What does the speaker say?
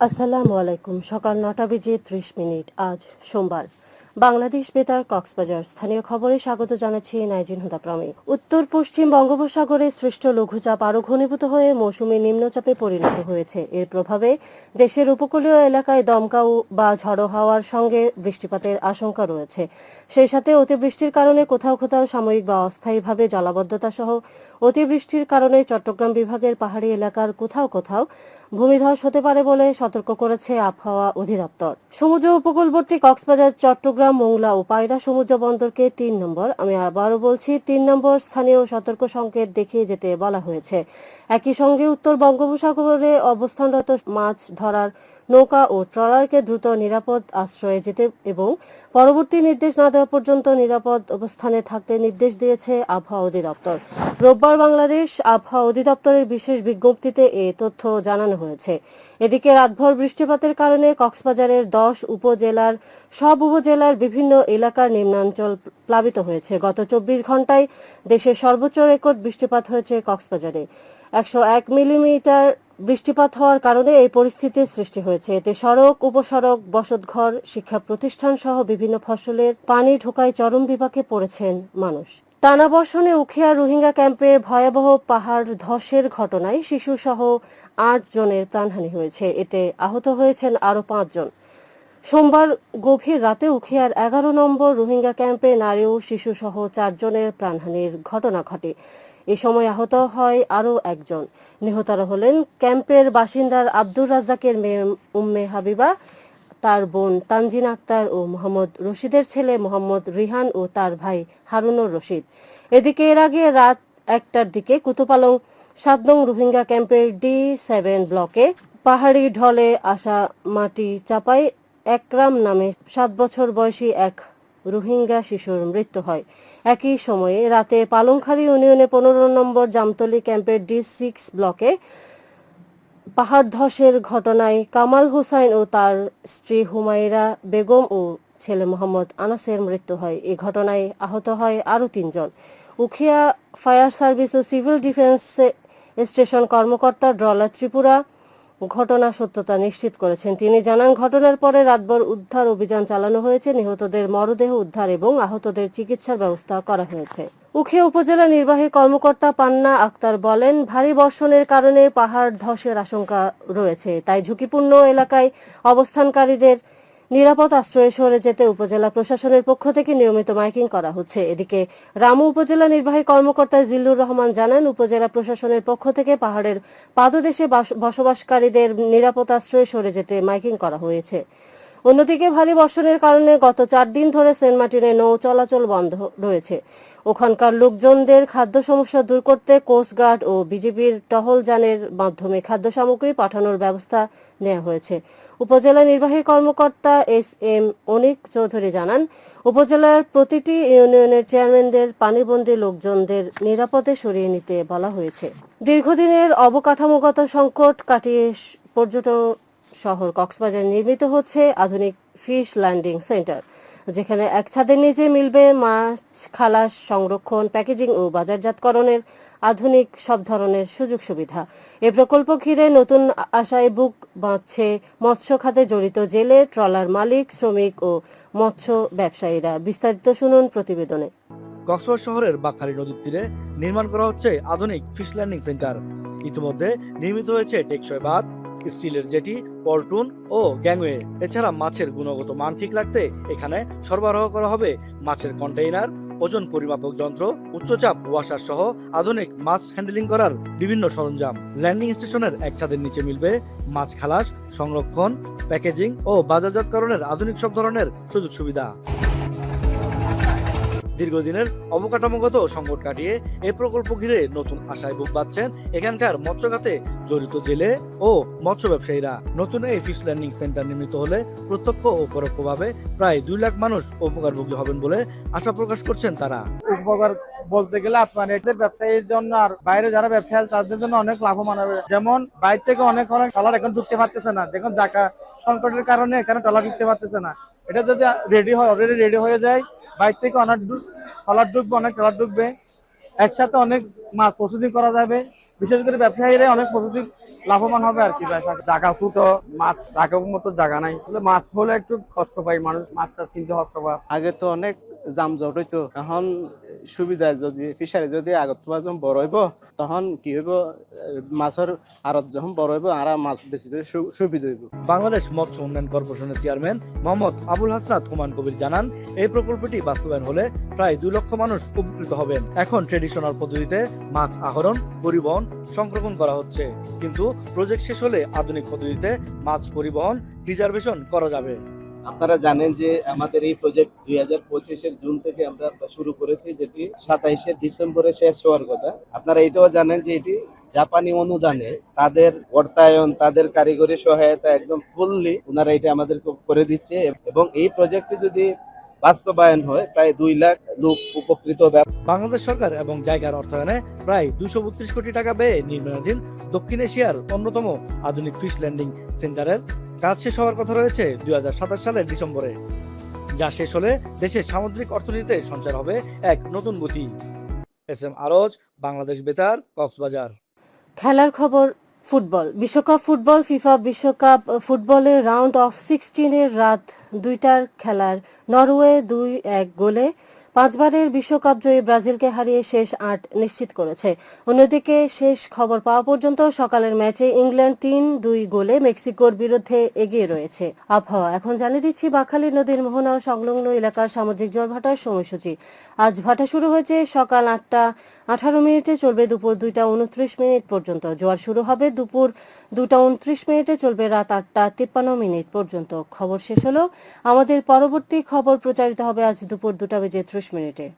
আসসালামু আলাইকুম। সকাল ৯টা বেজে ৩০ মিনিট। আজ সোমবার। বাংলাদেশ বেতার কক্সবাজার স্থানীয় খবরে স্বাগত জানাচ্ছি নাইজিন হুদা প্রমি। উত্তর পশ্চিম বঙ্গোপসাগরে সৃষ্ট লঘুচাপ আরও ঘনীভূত হয়ে মৌসুমী নিম্নচাপে পরিণত হয়েছে। এর প্রভাবে দেশের উপকূলীয় এলাকায় দমকা বা ঝড়ো হাওয়ার সঙ্গে বৃষ্টিপাতের আশঙ্কা রয়েছে। সেই সাথে অতিবৃষ্টির কারণে কোথাও কোথাও সাময়িক বা অস্থায়ীভাবে জলাবদ্ধতা সহ অতিবৃষ্টির কারণে চট্টগ্রাম বিভাগের পাহাড়ি এলাকার কোথাও কোথাও ভূমিধস হতে পারে বলে সতর্ক করেছে আবহাওয়া অধিদপ্তর। সমুদ্র উপকূলবর্তী কক্সবাজার, চট্টগ্রাম, মোংলা ও পায়রা সমুদ্র বন্দরকে ৩ নম্বর, আমি আবারও বলছি ৩ নম্বর স্থানীয় সতর্ক সংকেত দেখিয়ে যেতে বলা হয়েছে। একই সঙ্গে উত্তর বঙ্গোপসাগরে অবস্থানরত মাছ ধরার নৌকা ও ট্রলারকে দ্রুত নিরাপদ আশ্রয়ে যেতে এবং পরবর্তী নির্দেশ না দেওয়া পর্যন্ত নিরাপদ অবস্থানে থাকতে নির্দেশ দিয়েছে আবহাওয়া অধিদপ্তর। রোববার বাংলাদেশ আবহাওয়া অধিদপ্তরের বিশেষ বিজ্ঞপ্তিতে এ তথ্য জানানো হয়েছে। এদিকে রাতভর বৃষ্টিপাতের কারণে কক্সবাজারের ১০ উপজেলার সব উপজেলার বিভিন্ন এলাকার নিম্নাঞ্চল প্লাবিত হয়েছে। গত ২৪ ঘন্টায় দেশের সর্বোচ্চ রেকর্ড বৃষ্টিপাত হয়েছে কক্সবাজারে। ১০১ মিলিমিটার বৃষ্টিপাত হওয়ার কারণে এই পরিস্থিতির সৃষ্টি হয়েছে। এতে সড়ক, উপসড়ক, বসতঘর, শিক্ষা প্রতিষ্ঠান সহ বিভিন্ন ফসলের পানি ঢোকায় চরম বিপাকে পড়েছেন মানুষ। টানা বর্ষণে উখিয়া রোহিঙ্গা ক্যাম্পে ভয়াবহ পাহাড় ধসের ঘটনায় শিশুসহ ৮ জনের প্রাণহানি হয়েছে। এতে আহত হয়েছেন আরও ৫ জন। সোমবার গভীর রাতে উখিয়ার ১১ নম্বর রোহিঙ্গা ক্যাম্পে নারী ও শিশুসহ ৪ জনের প্রাণহানির ঘটনা ঘটে। এ সময় আহত হয় আরও একজন। নিহতরা হলেন ক্যাম্পের বাসিন্দার আব্দুর রাজ্জাকের মেয়ে উম্মে হাবিবা, তার বোন তানজিন আক্তার ও মোহাম্মদ রশিদের ছেলে মোহাম্মদ রিহান ও তার ভাই হারুনুর রশিদ। এদিকে এর আগে রাত ১টার দিকে কুতুপালং ৭ নং রোহিঙ্গা ক্যাম্পের D7 ব্লকে পাহাড়ি ঢলে আসা মাটি চাপায় একরাম নামে ৭ বছর বয়সী এক রোহিঙ্গা শিশুর মৃত্যু হয়। একই সময়ে রাতে পালংখালী ইউনিয়নে ১৫ নম্বর জামতলী ক্যাম্পের D6 ব্লকে পাহাড় ধসের ঘটনায় কামাল হোসাইন ও তার স্ত্রী হুমায়রা বেগম ও ছেলে মোহাম্মদ আনাসের মৃত্যু হয়। এ ঘটনায় আহত হয় আরও ৩ জন। উখিয়া ফায়ার সার্ভিস ও সিভিল ডিফেন্স স্টেশন কর্মকর্তা ড্রলা ত্রিপুরা ঘটনা সত্যতা নিশ্চিত করেছেন। তিনি জানান, ঘটনার পরে রাতভর উদ্ধার অভিযান চালানো হয়েছে। নিহতদের মরদেহ উদ্ধার এবং আহতদের চিকিৎসার ব্যবস্থা করা হয়েছে। উখিয়া উপজেলা নির্বাহী কর্মকর্তা পান্না আক্তার বলেন, ভারী বর্ষণের কারণে পাহাড় ধসের আশঙ্কা রয়েছে, তাই ঝুঁকিপূর্ণ এলাকায় অবস্থানকারীদের নিরাপদ আশ্রয়ে সরে যেতে উপজেলা প্রশাসনের পক্ষ থেকে নিয়মিত মাইকিং করা হচ্ছে। এদিকে রামু উপজেলা নির্বাহী কর্মকর্তা জিল্লুর রহমান জানান, উপজেলা প্রশাসনের পক্ষ থেকে পাহাড়ের পাদদেশে বসবাসকারীদের নিরাপদ আশ্রয়ে সরে যেতে মাইকিং করা হয়েছে। অন্যদিকে ভারী বর্ষণের কারণে গত ৪ দিন ধরে সেন্ট মার্টিনে নৌ চলাচল বন্ধ রয়েছে। ওখানকার লোকজনদের খাদ্য সমস্যা দূর করতে কোস্টগার্ড ও বিজিবির টহল যানের মাধ্যমে খাদ্য সামগ্রী পাঠানোর ব্যবস্থা নেওয়া হয়েছে। উপজেলা নির্বাহী কর্মকর্তা SM অনিক চৌধুরী জানান, উপজেলার প্রতিটি ইউনিয়নের চেয়ারম্যানদের পানিবন্দী লোকজনদের নিরাপদে সরিয়ে নিতে বলা হয়েছে। দীর্ঘদিনের অবকাঠামোগত সংকট কাটিয়ে পর্যটন শহর কক্সবাজার নির্মিত হচ্ছে আধুনিক ফিশ ল্যান্ডিং সেন্টার, যেখানে এক ছাদের নিচে মিলবে মাছ খালাস, সংরক্ষণ, প্যাকেজিং ও বাজারজাতকরণের আধুনিক সব ধরনের সুযোগ সুবিধা। এ প্রকল্প ঘিরে নতুন আশায় বুক বাঁধছে মৎস্য খাতে জড়িত জেলে, ট্রলার মালিক, শ্রমিক ও মৎস্য ব্যবসায়ীরা। বিস্তারিত শুনুন প্রতিবেদনে। কক্সবাজার শহরের বাঁকখালী নদীর তীরে নির্মাণ করা হচ্ছে আধুনিক ফিশ ল্যান্ডিং সেন্টার। ইতিমধ্যে নির্মিত হয়েছে টেকসই বাঁধ, স্টিলের জেটি, পন্টুন ও গ্যাংওয়ে। এছাড়া মাছের গুণগত মান ঠিক রাখতে এখানে সরবরাহ করা হবে মাছের কন্টেইনার, ওজন পরিমাপক যন্ত্র, উচ্চচাপ ওয়াশার সহ আধুনিক মাছ হ্যান্ডেলিং করার বিভিন্ন সরঞ্জাম। ল্যান্ডিং স্টেশনের এক ছাদের নিচে মিলবে মাছ খালাস, সংরক্ষণ, প্যাকেজিং ও বাজারজাতকরণের আধুনিক সব ধরনের সুযোগ সুবিধা। দীর্ঘদিনের অবকাঠামোগত সংকট কাটিয়ে এই প্রকল্প ঘিরে নতুন আশায় বুক বাঁধছেন এখানকার মৎস্য খাতে জড়িত জেলে ও মৎস্য ব্যবসায়ীরা। নতুন এই ফিশ ল্যান্ডিং সেন্টার নির্মিত হলে প্রত্যক্ষ ও পরোক্ষভাবে প্রায় 2 লাখ মানুষ উপকারভোগী হবেন বলে আশা প্রকাশ করছেন তারা। উপকার বলতে গেলে আপনার এদের ব্যবসায়ীর জন্য আর বাইরে যারা ব্যবসায়ী তাদের জন্য অনেক লাভবান হবে। যেমন বাইরে থেকে অনেক ট্রলার এখন ঢুকতে পারতেছে না, দেখুন জায়গা সংকটের কারণে এখানে ট্রলার ঢুকতে পারতেছে না। এটা যদি রেডি হয়, অলরেডি রেডি হয়ে যায়, বাইরে থেকে অনেক ট্রলার ঢুকবে, অনেক ট্রলার ঢুকবে, একসাথে অনেক মাছ প্রসেসিং করা যাবে, বিশেষ করে ব্যবসায়ীরা অনেক প্রসেসিং লাভবান হবে আর কি ভাই। জায়গা ছোট, মাছ রাখার মতো জায়গা নাই, মাছ হলে একটু কষ্ট পাই মানুষ, মাছ টাছ কিনতে কষ্ট পায়। আগে তো অনেক যানজট হইতো, এখন সুবিধা যদি ফিশারি যদি আগত যখন বড় হইব তখন কি হইব, মাছের আড়ত যখন বড় হইব আর মাছ বেশি সুবিধা হইব। বাংলাদেশ মৎস্য উন্নয়ন কর্পোরেশনের চেয়ারম্যান মোহাম্মদ আবুল হাসনাত হুমায়ুন কবির জানান, এই প্রকল্পটি বাস্তবায়ন হলে প্রায় 2 লক্ষ মানুষ উপকৃত হবেন। এখন ট্রেডিশনাল পদ্ধতিতে মাছ আহরণ, পরিবহন, সংরক্ষণ করা হচ্ছে, কিন্তু প্রজেক্ট শেষ হলে আধুনিক পদ্ধতিতে মাছ পরিবহন, রিজার্ভেশন করা যাবে। আপনারা জানেন যে আমাদের এই প্রজেক্ট 2025-এর জুন থেকে আমরা শুরু করেছি, যেটি 27-এর ডিসেম্বরে শেষ হওয়ার কথা। আপনারা এটাও জানেন যে এটি জাপানি অনুদানে তাদের অর্থায়ন, তাদের কারিগরি সহায়তা একদম ফুললি ওনারা এটা আমাদেরকে করে দিচ্ছে, এবং এই প্রজেক্টে যদি বাস্তবায়ন হয় প্রায় 2 লাখ লোক উপকৃত হবে। বাংলাদেশ সরকার এবং জায়গার অর্থায়নে প্রায় 232 কোটি টাকা ব্যয়ে নির্মাণাধীন দক্ষিণ এশিয়ার অন্যতম আধুনিক ফিশ ল্যান্ডিং সেন্টারের কাজ শেষ হওয়ার কথা রয়েছে 2027 সালের ডিসেম্বরে, যা শেষ হলে দেশের সামুদ্রিক অর্থনীতিতে সঞ্চার হবে এক নতুন গতি। এস.এম. আরজ, বাংলাদেশ বেতার, কক্সবাজার। খেলার খবর ফুটবল বিশ্বকাপ ফুটবল ফিফা বিশ্বকাপ ফুটবলের রাউন্ড অফ 16-এর রাত 2টার খেলার নরওয়ে 2-1 গোলে 5বারের বিশ্বকাপ জয়ী ব্রাজিলকে হারিয়ে শেষ 8 নিশ্চিত করেছে। অন্যদিকে শেষ খবর পাওয়া পর্যন্ত সকালের ম্যাচে ইংল্যান্ড 3-2 গোলে মেক্সিকোর বিরুদ্ধে এগিয়ে রয়েছে। আবহাওয়া এখন জানিয়ে দিচ্ছি বাকখালী নদীর মোহনা ও সংলগ্ন এলাকার সামুদ্রিক জলভাটার সময়সূচি। আজ ভাটা শুরু হয়েছে সকাল 8টা 18 মিনিটে, চলবে দুপুর 2টা 29 মিনিট পর্যন্ত। জোয়ার শুরু হবে দুপুর 2টা 29 মিনিটে, চলবে রাত 8টা 53 মিনিট পর্যন্ত। খবর শেষ হলো। আমাদের পরবর্তী খবর প্রচারিত হবে আজ দুপুর 2টা বেজে 30 মিনিটে।